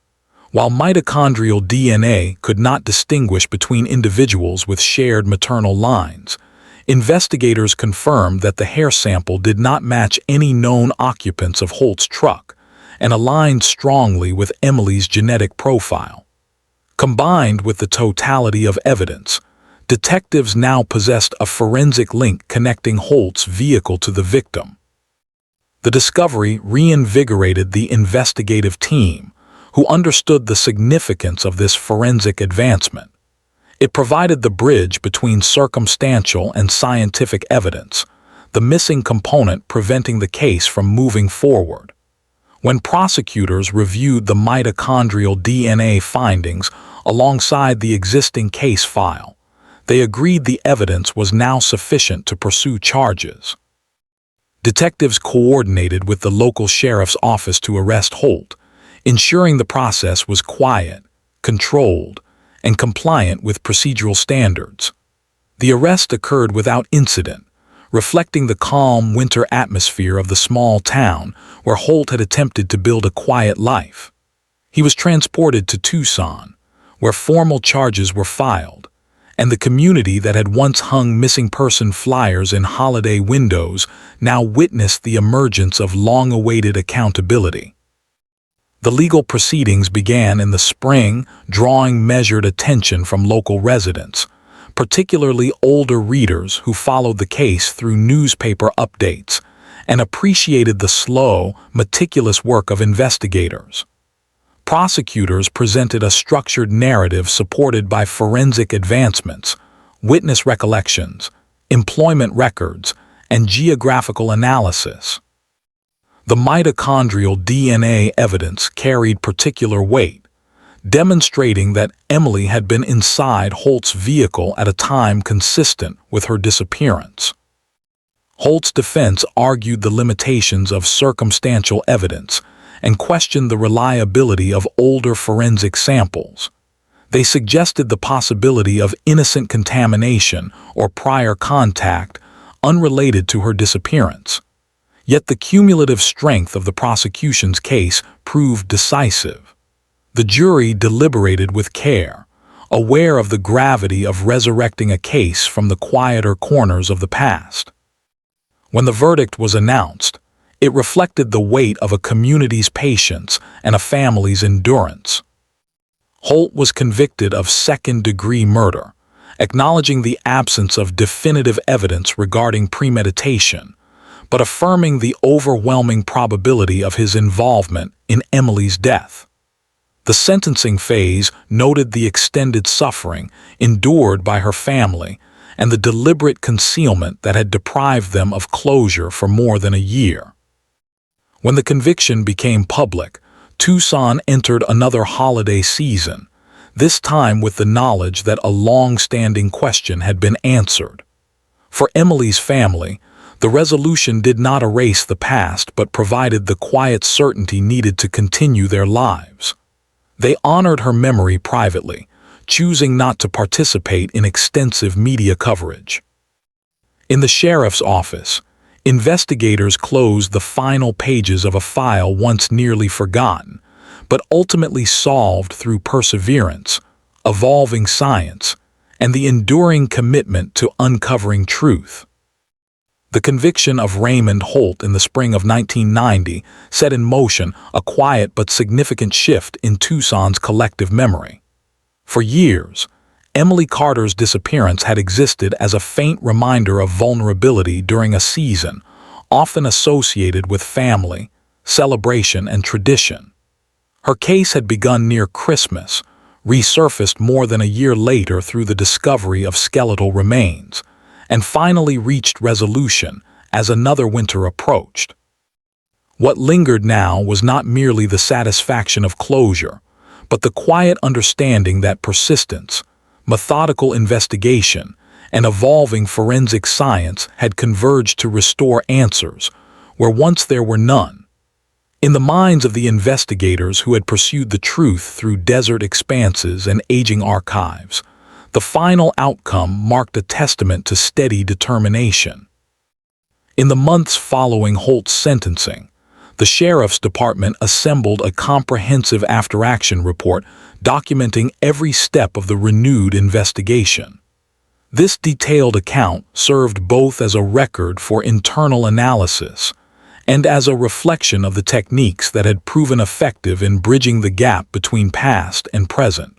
While mitochondrial DNA could not distinguish between individuals with shared maternal lines, investigators confirmed that the hair sample did not match any known occupants of Holt's truck and aligned strongly with Emily's genetic profile. Combined with the totality of evidence, detectives now possessed a forensic link connecting Holt's vehicle to the victim. The discovery reinvigorated the investigative team, who understood the significance of this forensic advancement. It provided the bridge between circumstantial and scientific evidence, the missing component preventing the case from moving forward. When prosecutors reviewed the mitochondrial DNA findings alongside the existing case file, they agreed the evidence was now sufficient to pursue charges. Detectives coordinated with the local sheriff's office to arrest Holt, ensuring the process was quiet, controlled, and compliant with procedural standards. The arrest occurred without incident, reflecting the calm winter atmosphere of the small town where Holt had attempted to build a quiet life. He was transported to Tucson, where formal charges were filed, and the community that had once hung missing person flyers in holiday windows now witnessed the emergence of long-awaited accountability. The legal proceedings began in the spring, drawing measured attention from local residents, particularly older readers who followed the case through newspaper updates and appreciated the slow, meticulous work of investigators. Prosecutors presented a structured narrative supported by forensic advancements, witness recollections, employment records, and geographical analysis. The mitochondrial DNA evidence carried particular weight, demonstrating that Emily had been inside Holt's vehicle at a time consistent with her disappearance. Holt's defense argued the limitations of circumstantial evidence and questioned the reliability of older forensic samples. They suggested the possibility of innocent contamination or prior contact unrelated to her disappearance. Yet the cumulative strength of the prosecution's case proved decisive. The jury deliberated with care, aware of the gravity of resurrecting a case from the quieter corners of the past. When the verdict was announced, it reflected the weight of a community's patience and a family's endurance. Holt was convicted of second-degree murder, acknowledging the absence of definitive evidence regarding premeditation, but affirming the overwhelming probability of his involvement in Emily's death. The sentencing phase noted the extended suffering endured by her family and the deliberate concealment that had deprived them of closure for more than a year. When the conviction became public, Tucson entered another holiday season, this time with the knowledge that a long-standing question had been answered. For Emily's family, the resolution did not erase the past but provided the quiet certainty needed to continue their lives. They honored her memory privately, choosing not to participate in extensive media coverage. In the sheriff's office, investigators closed the final pages of a file once nearly forgotten, but ultimately solved through perseverance, evolving science, and the enduring commitment to uncovering truth. The conviction of Raymond Holt in the spring of 1990 set in motion a quiet but significant shift in Tucson's collective memory. For years, Emily Carter's disappearance had existed as a faint reminder of vulnerability during a season, often associated with family, celebration, and tradition. Her case had begun near Christmas, resurfaced more than a year later through the discovery of skeletal remains, and finally reached resolution as another winter approached. What lingered now was not merely the satisfaction of closure, but the quiet understanding that persistence, methodical investigation, and evolving forensic science had converged to restore answers where once there were none. In the minds of the investigators who had pursued the truth through desert expanses and aging archives, the final outcome marked a testament to steady determination. In the months following Holt's sentencing, the sheriff's department assembled a comprehensive after-action report documenting every step of the renewed investigation. This detailed account served both as a record for internal analysis and as a reflection of the techniques that had proven effective in bridging the gap between past and present.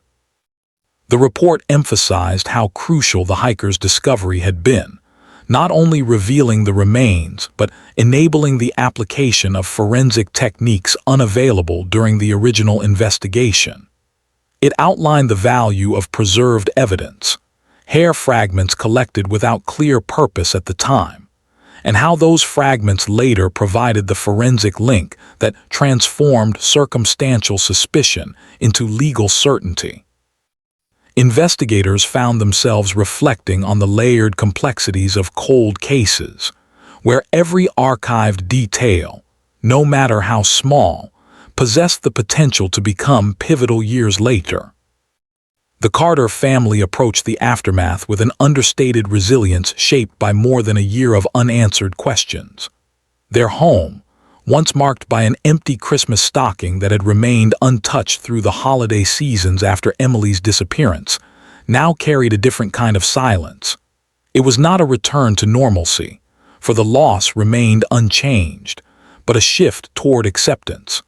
The report emphasized how crucial the hikers' discovery had been, not only revealing the remains, but enabling the application of forensic techniques unavailable during the original investigation. It outlined the value of preserved evidence, hair fragments collected without clear purpose at the time, and how those fragments later provided the forensic link that transformed circumstantial suspicion into legal certainty. Investigators found themselves reflecting on the layered complexities of cold cases, where every archived detail, no matter how small, possessed the potential to become pivotal years later. The Carter family approached the aftermath with an understated resilience shaped by more than a year of unanswered questions. Their home, once marked by an empty Christmas stocking that had remained untouched through the holiday seasons after Emily's disappearance, now carried a different kind of silence. It was not a return to normalcy, for the loss remained unchanged, but a shift toward acceptance.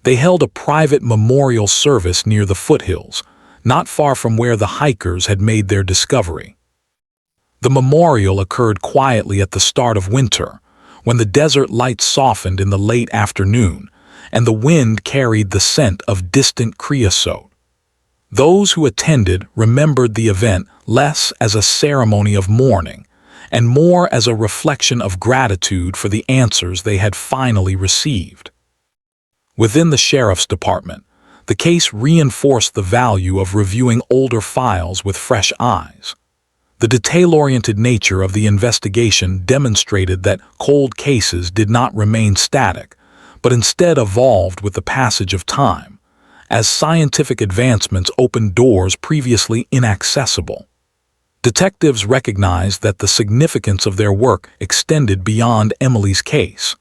They held a private memorial service near the foothills, not far from where the hikers had made their discovery. The memorial occurred quietly at the start of winter, when the desert lights softened in the late afternoon, and the wind carried the scent of distant creosote. Those who attended remembered the event less as a ceremony of mourning, and more as a reflection of gratitude for the answers they had finally received. Within the sheriff's department, the case reinforced the value of reviewing older files with fresh eyes. The detail-oriented nature of the investigation demonstrated that cold cases did not remain static, but instead evolved with the passage of time, as scientific advancements opened doors previously inaccessible. Detectives recognized that the significance of their work extended beyond Emily's case.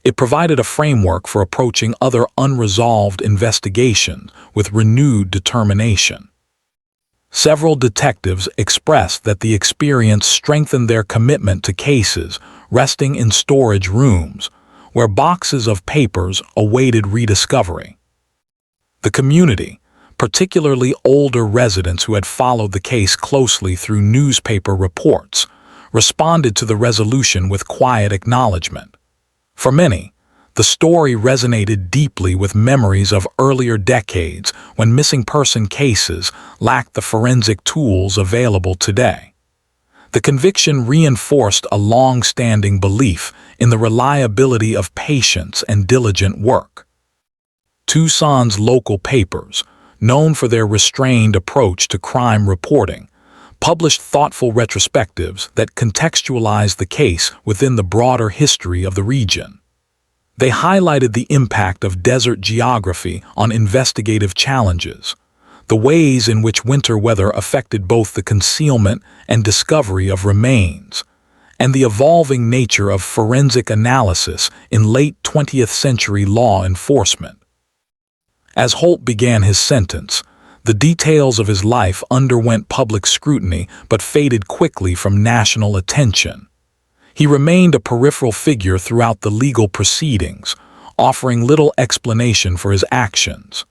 It provided a framework for approaching other unresolved investigations with renewed determination. Several detectives expressed that the experience strengthened their commitment to cases resting in storage rooms, where boxes of papers awaited rediscovery. The community, particularly older residents who had followed the case closely through newspaper reports, responded to the resolution with quiet acknowledgement. For many, the story resonated deeply with memories of earlier decades when missing person cases lacked the forensic tools available today. The conviction reinforced a long-standing belief in the reliability of patience and diligent work. Tucson's local papers, known for their restrained approach to crime reporting, published thoughtful retrospectives that contextualized the case within the broader history of the region. They highlighted the impact of desert geography on investigative challenges, the ways in which winter weather affected both the concealment and discovery of remains, and the evolving nature of forensic analysis in late 20th century law enforcement. As Holt began his sentence, the details of his life underwent public scrutiny but faded quickly from national attention. He remained a peripheral figure throughout the legal proceedings, offering little explanation for his actions.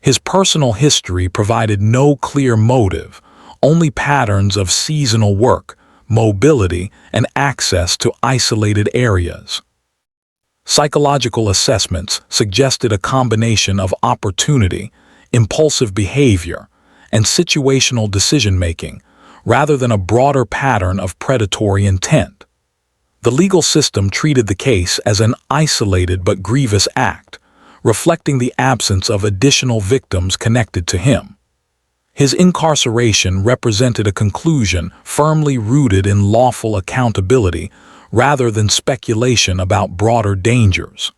His personal history provided no clear motive, only patterns of seasonal work, mobility, and access to isolated areas. Psychological assessments suggested a combination of opportunity, impulsive behavior, and situational decision-making, rather than a broader pattern of predatory intent. The legal system treated the case as an isolated but grievous act, reflecting the absence of additional victims connected to him. His incarceration represented a conclusion firmly rooted in lawful accountability rather than speculation about broader dangers.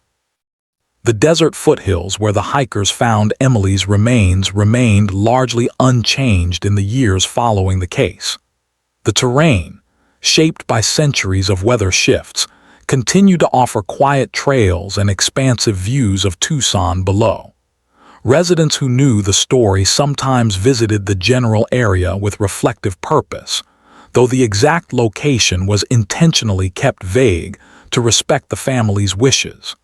The desert foothills where the hikers found Emily's remains remained largely unchanged in the years following the case. The terrain, shaped by centuries of weather shifts, continued to offer quiet trails and expansive views of Tucson below. Residents who knew the story sometimes visited the general area with reflective purpose, though the exact location was intentionally kept vague to respect the family's wishes.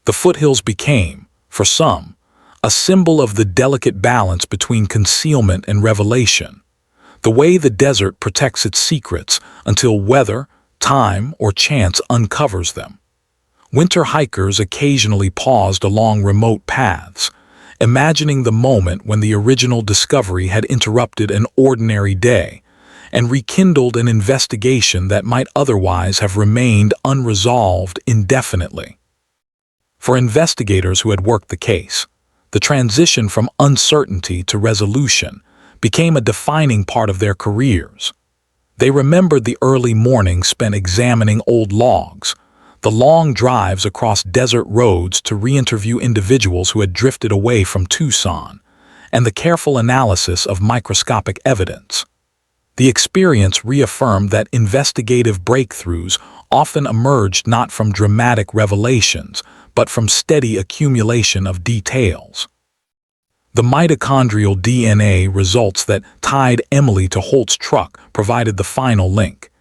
The foothills became, for some, a symbol of the delicate balance between concealment and revelation, the way the desert protects its secrets until weather, time, or chance uncovers them. Winter hikers occasionally paused along remote paths, imagining the moment when the original discovery had interrupted an ordinary day and rekindled an investigation that might otherwise have remained unresolved indefinitely. For investigators who had worked the case, the transition from uncertainty to resolution became a defining part of their careers. They remembered the early mornings spent examining old logs, the long drives across desert roads to re-interview individuals who had drifted away from Tucson, and the careful analysis of microscopic evidence. The experience reaffirmed that investigative breakthroughs often emerged not from dramatic revelations, but from steady accumulation of details. The mitochondrial DNA results that tied Emily to Holt's truck provided the final link,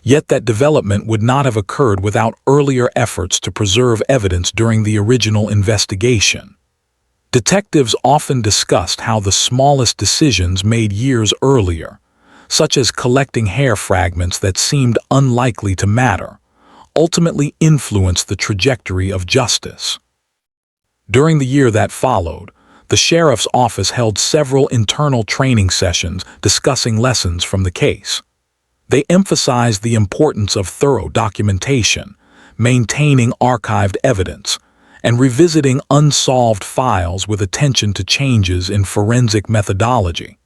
yet that development would not have occurred without earlier efforts to preserve evidence during the original investigation. Detectives often discussed how the smallest decisions made years earlier, such as collecting hair fragments that seemed unlikely to matter, ultimately influenced the trajectory of justice. During the year that followed, the sheriff's office held several internal training sessions discussing lessons from the case. They emphasized the importance of thorough documentation, maintaining archived evidence, and revisiting unsolved files with attention to changes in forensic methodology.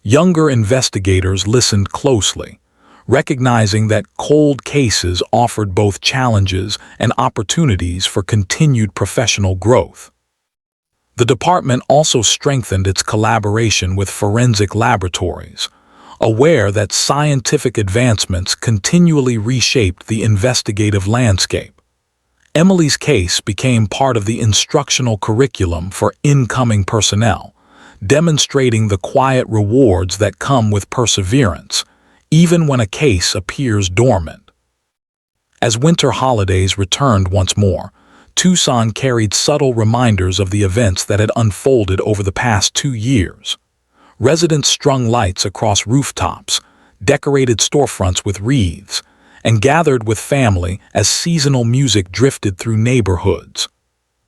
Younger investigators listened closely, recognizing that cold cases offered both challenges and opportunities for continued professional growth. The department also strengthened its collaboration with forensic laboratories, aware that scientific advancements continually reshaped the investigative landscape. Emily's case became part of the instructional curriculum for incoming personnel, demonstrating the quiet rewards that come with perseverance, even when a case appears dormant. As winter holidays returned once more, Tucson carried subtle reminders of the events that had unfolded over the past 2 years. Residents strung lights across rooftops, decorated storefronts with wreaths, and gathered with family as seasonal music drifted through neighborhoods.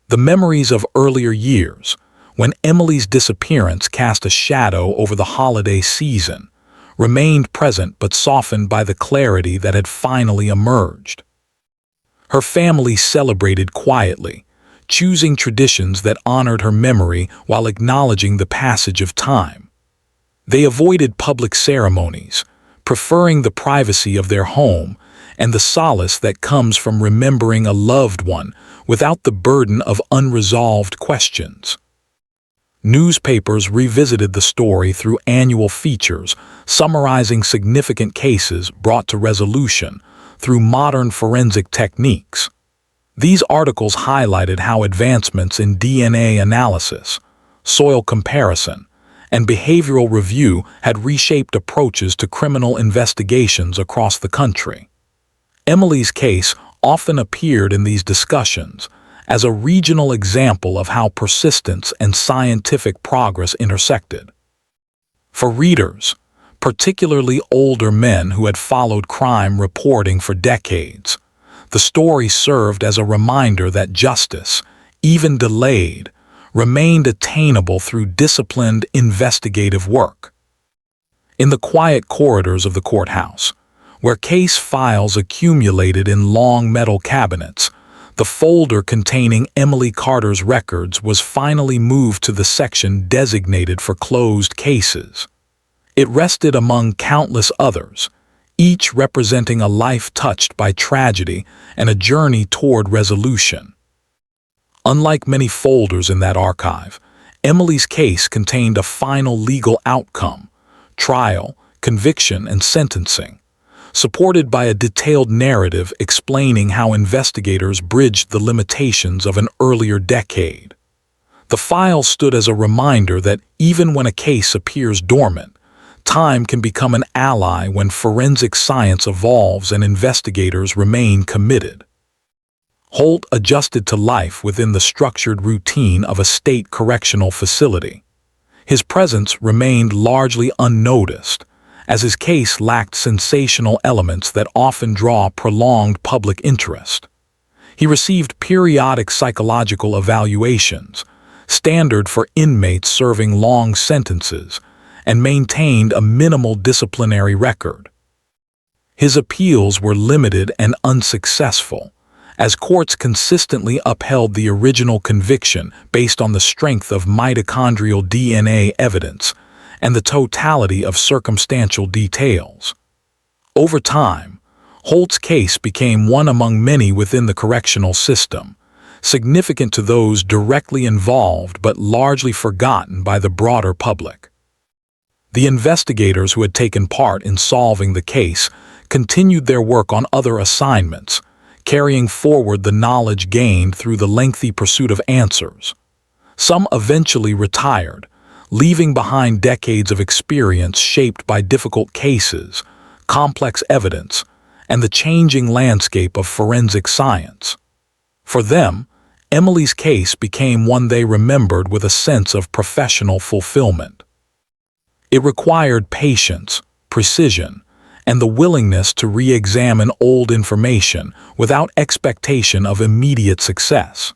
The memories of earlier years, when Emily's disappearance cast a shadow over the holiday season, remained present but softened by the clarity that had finally emerged. Her family celebrated quietly, choosing traditions that honored her memory while acknowledging the passage of time. They avoided public ceremonies, preferring the privacy of their home and the solace that comes from remembering a loved one without the burden of unresolved questions. Newspapers revisited the story through annual features, summarizing significant cases brought to resolution through modern forensic techniques. These articles highlighted how advancements in DNA analysis, soil comparison, and behavioral review had reshaped approaches to criminal investigations across the country. Emily's case often appeared in these discussions as a regional example of how persistence and scientific progress intersected. For readers, particularly older men who had followed crime reporting for decades, the story served as a reminder that justice, even delayed, remained attainable through disciplined investigative work. In the quiet corridors of the courthouse, where case files accumulated in long metal cabinets, the folder containing Emily Carter's records was finally moved to the section designated for closed cases. It rested among countless others, each representing a life touched by tragedy and a journey toward resolution. Unlike many folders in that archive, Emily's case contained a final legal outcome: trial, conviction, and sentencing, supported by a detailed narrative explaining how investigators bridged the limitations of an earlier decade. The file stood as a reminder that even when a case appears dormant, time can become an ally when forensic science evolves and investigators remain committed. Holt adjusted to life within the structured routine of a state correctional facility. His presence remained largely unnoticed, as his case lacked sensational elements that often draw prolonged public interest. He received periodic psychological evaluations, standard for inmates serving long sentences, and maintained a minimal disciplinary record. His appeals were limited and unsuccessful, as courts consistently upheld the original conviction based on the strength of mitochondrial DNA evidence and the totality of circumstantial details. Over time, Holt's case became one among many within the correctional system, significant to those directly involved but largely forgotten by the broader public. The investigators who had taken part in solving the case continued their work on other assignments, carrying forward the knowledge gained through the lengthy pursuit of answers. Some eventually retired, leaving behind decades of experience shaped by difficult cases, complex evidence, and the changing landscape of forensic science. For them, Emily's case became one they remembered with a sense of professional fulfillment. It required patience, precision, and the willingness to re-examine old information without expectation of immediate success.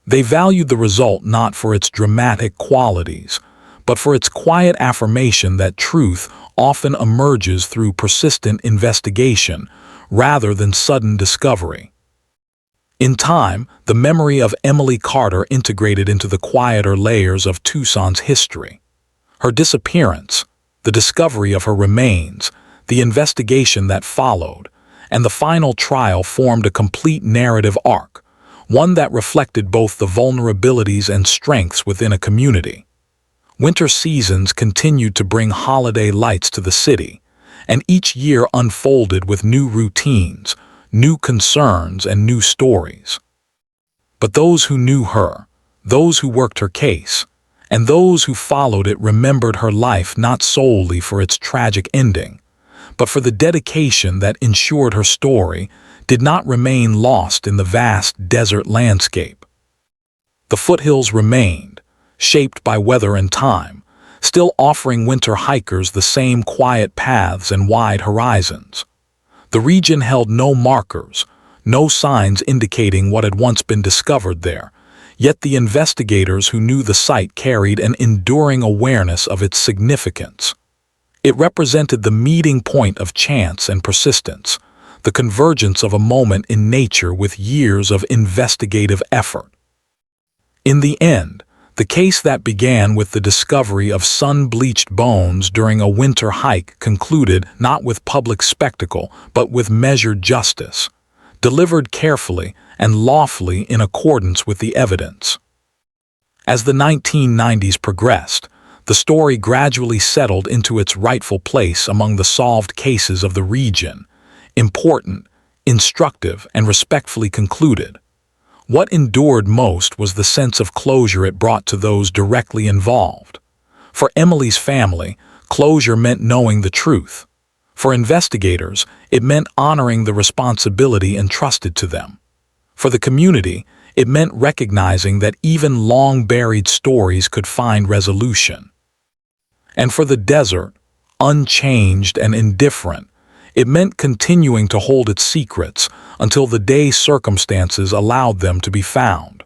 They valued the result not for its dramatic qualities, but for its quiet affirmation that truth often emerges through persistent investigation rather than sudden discovery. In time, the memory of Emily Carter integrated into the quieter layers of Tucson's history. Her disappearance, the discovery of her remains, the investigation that followed, and the final trial formed a complete narrative arc, one that reflected both the vulnerabilities and strengths within a community. Winter seasons continued to bring holiday lights to the city, and each year unfolded with new routines, new concerns, and new stories. But those who knew her, those who worked her case, and those who followed it remembered her life not solely for its tragic ending, but for the dedication that ensured her story did not remain lost in the vast desert landscape. The foothills remained, shaped by weather and time, still offering winter hikers the same quiet paths and wide horizons. The region held no markers, no signs indicating what had once been discovered there, yet the investigators who knew the site carried an enduring awareness of its significance. It represented the meeting point of chance and persistence, the convergence of a moment in nature with years of investigative effort. In the end, the case that began with the discovery of sun-bleached bones during a winter hike concluded not with public spectacle but with measured justice, delivered carefully and lawfully in accordance with the evidence. As the 1990s progressed, the story gradually settled into its rightful place among the solved cases of the region, important, instructive, and respectfully concluded. What endured most was the sense of closure it brought to those directly involved. For Emily's family, closure meant knowing the truth. For investigators, it meant honoring the responsibility entrusted to them. For the community, it meant recognizing that even long-buried stories could find resolution. And for the desert, unchanged and indifferent, it meant continuing to hold its secrets until the day circumstances allowed them to be found.